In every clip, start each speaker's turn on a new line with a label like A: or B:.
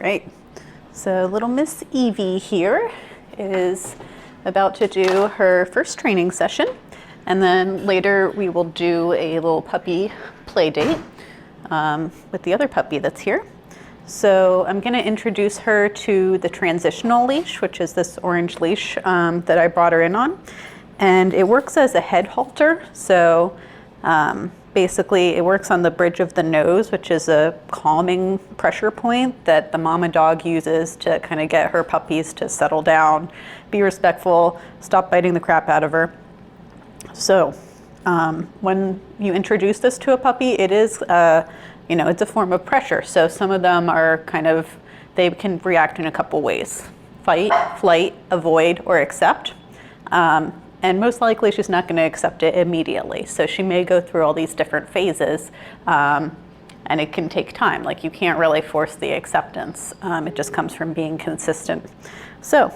A: right, so little Miss Eevee here is about to do her first training session, and then later we will do a little puppy play date with the other puppy that's here. So I'm going to introduce her to the transitional leash, which is this orange leash that I brought her in on, and it works as a head halter. So basically it works on the bridge of the nose, which is a calming pressure point that the mama dog uses to kind of get her puppies to settle down, be respectful, stop biting the crap out of her. So when you introduce this to a puppy, it is, it's a form of pressure. So some of them are they can react in a couple ways: fight, flight, avoid, or accept. And most likely she's not going to accept it immediately. So she may go through all these different phases, and it can take time. Like, you can't really force the acceptance. It just comes from being consistent. So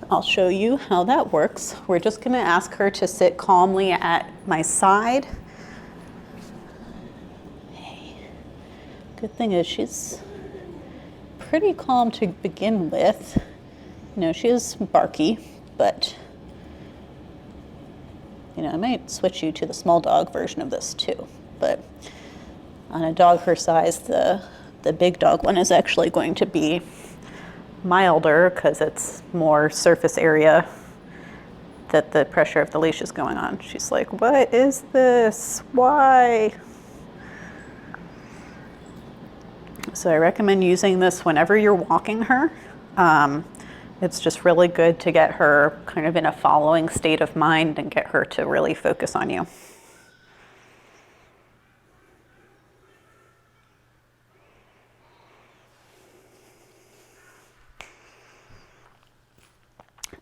A: I'll show you how that works. We're just going to ask her to sit calmly at my side. Hey. Good thing is she's pretty calm to begin with. She is barky, but I might switch you to the small dog version of this too. But on a dog her size, the big dog one is actually going to be milder because it's more surface area that the pressure of the leash is going on. She's like, "What is this? Why?" So I recommend using this whenever you're walking her. It's just really good to get her kind of in a following state of mind and get her to really focus on you.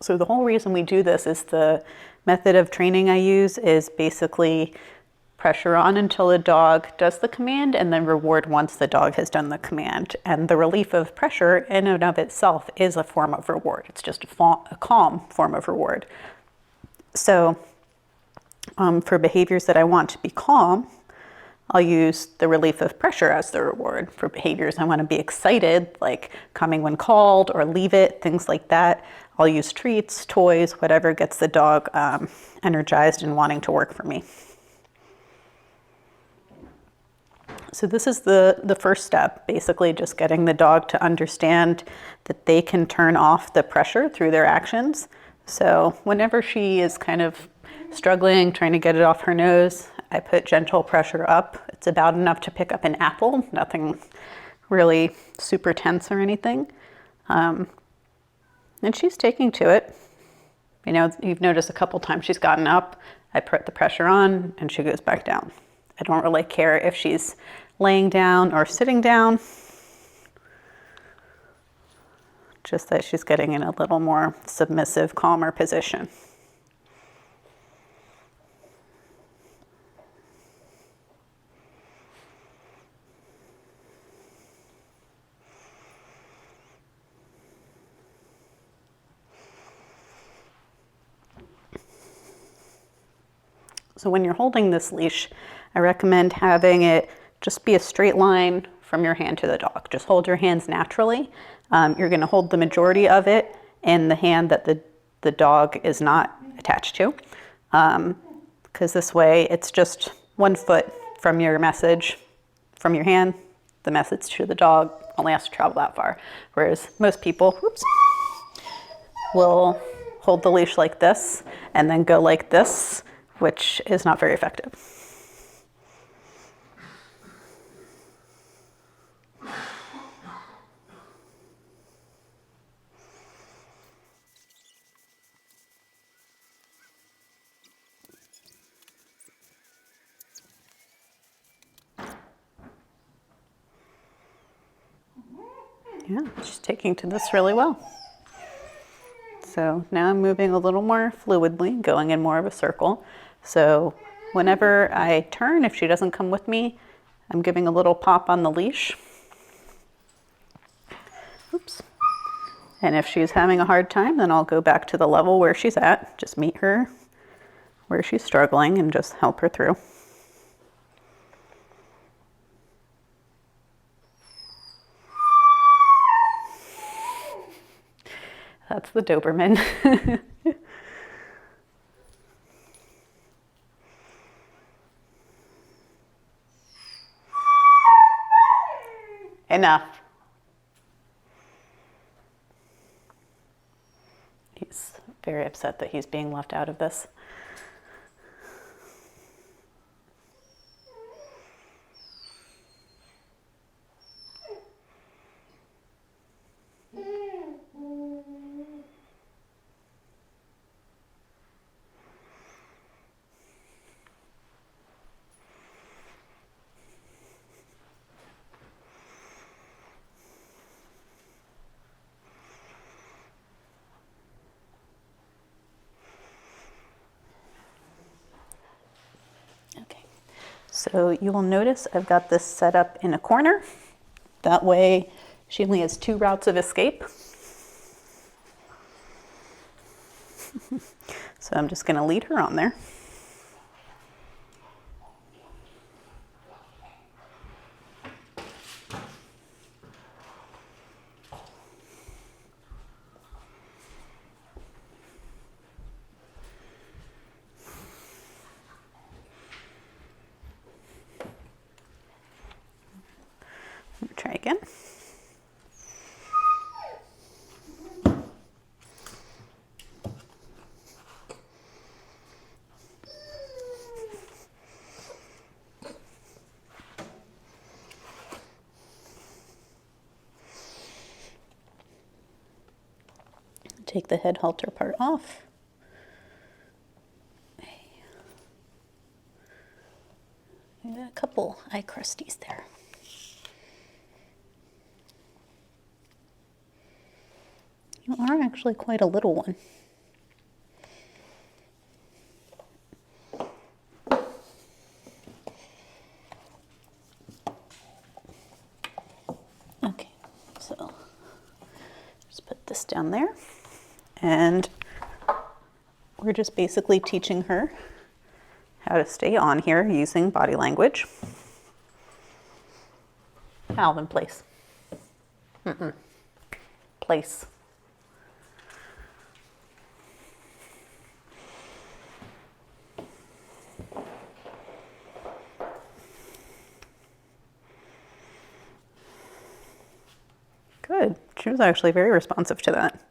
A: So the whole reason we do this is the method of training I use is basically pressure on until the dog does the command, and then reward once the dog has done the command. And the relief of pressure in and of itself is a form of reward. It's just a calm form of reward. So for behaviors that I want to be calm, I'll use the relief of pressure as the reward. For behaviors I want to be excited, like coming when called or leave it, things like that, I'll use treats, toys, whatever gets the dog energized and wanting to work for me. So this is the first step, basically just getting the dog to understand that they can turn off the pressure through their actions. So whenever she is kind of struggling, trying to get it off her nose, I put gentle pressure up. It's about enough to pick up an apple, nothing really super tense or anything. And she's taking to it. You've noticed a couple times she's gotten up, I put the pressure on, and she goes back down. I don't really care if she's laying down or sitting down, just that she's getting in a little more submissive, calmer position. So when you're holding this leash, I recommend having it just be a straight line from your hand to the dog. Just hold your hands naturally. You're going to hold the majority of it in the hand that the dog is not attached to, because this way it's just 1 foot from your message, from your hand, the message to the dog only has to travel that far. Whereas most people, will hold the leash like this and then go like this, which is not very effective. Yeah, she's taking to this really well. So now I'm moving a little more fluidly, going in more of a circle. So whenever I turn, if she doesn't come with me, I'm giving a little pop on the leash. Oops. And if she's having a hard time, then I'll go back to the level where she's at, just meet her where she's struggling and just help her through. the Doberman. Enough. He's very upset that he's being left out of this. Okay, so you will notice I've got this set up in a corner. That way she only has 2 routes of escape. So I'm just going to lead her on there. Try again. Take the head halter part off. I got a couple eye crusties there. You are actually quite a little one. Okay, so just put this down there. And we're just basically teaching her how to stay on here using body language. Alvin, place. Place. Good. She was actually very responsive to that.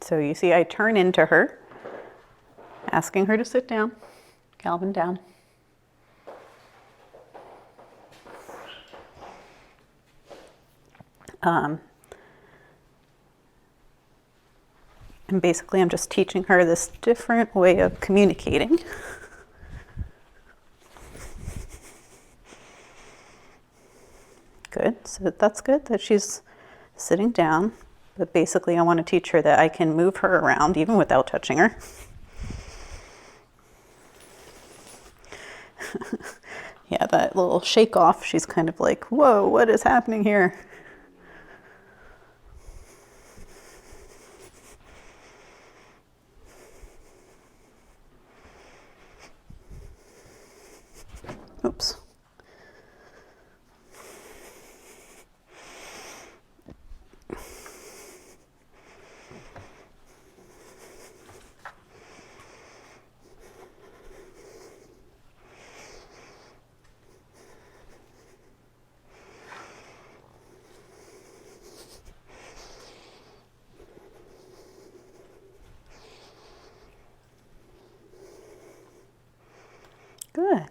A: So you see I turn into her, asking her to sit down. Calvin, down. And basically I'm just teaching her this different way of communicating. Good, so that's good that she's sitting down, but basically I want to teach her that I can move her around even without touching her. Yeah, that little shake off, she's kind of like, whoa, what is happening here? Oops. Good.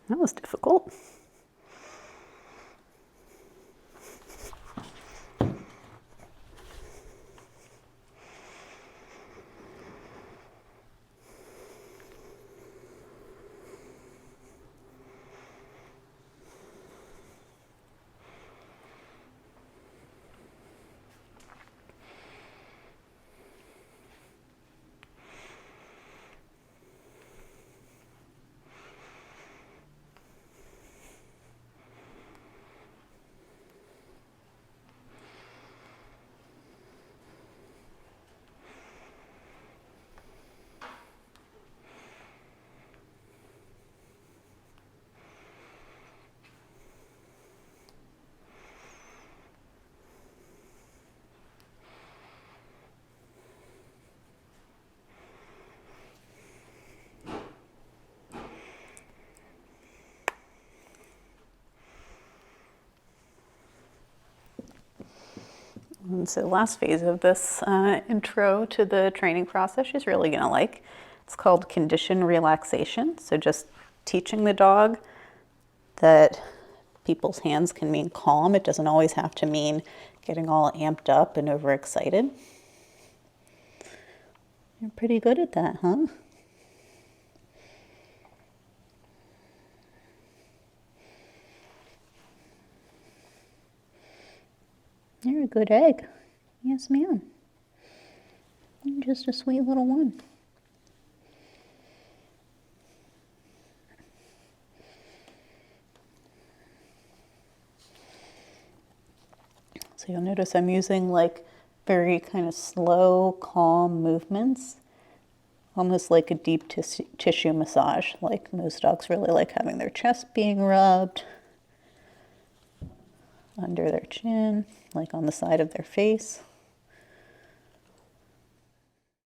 A: That was difficult. And so the last phase of this intro to the training process she's really going to like. It's called condition relaxation. So just teaching the dog that people's hands can mean calm. It doesn't always have to mean getting all amped up and overexcited. You're pretty good at that, huh? You're a good egg. Yes, ma'am. You're just a sweet little one. So you'll notice I'm using like very kind of slow, calm movements, almost like a deep tissue massage. Like most dogs really like having their chest being rubbed, under their chin, like on the side of their face.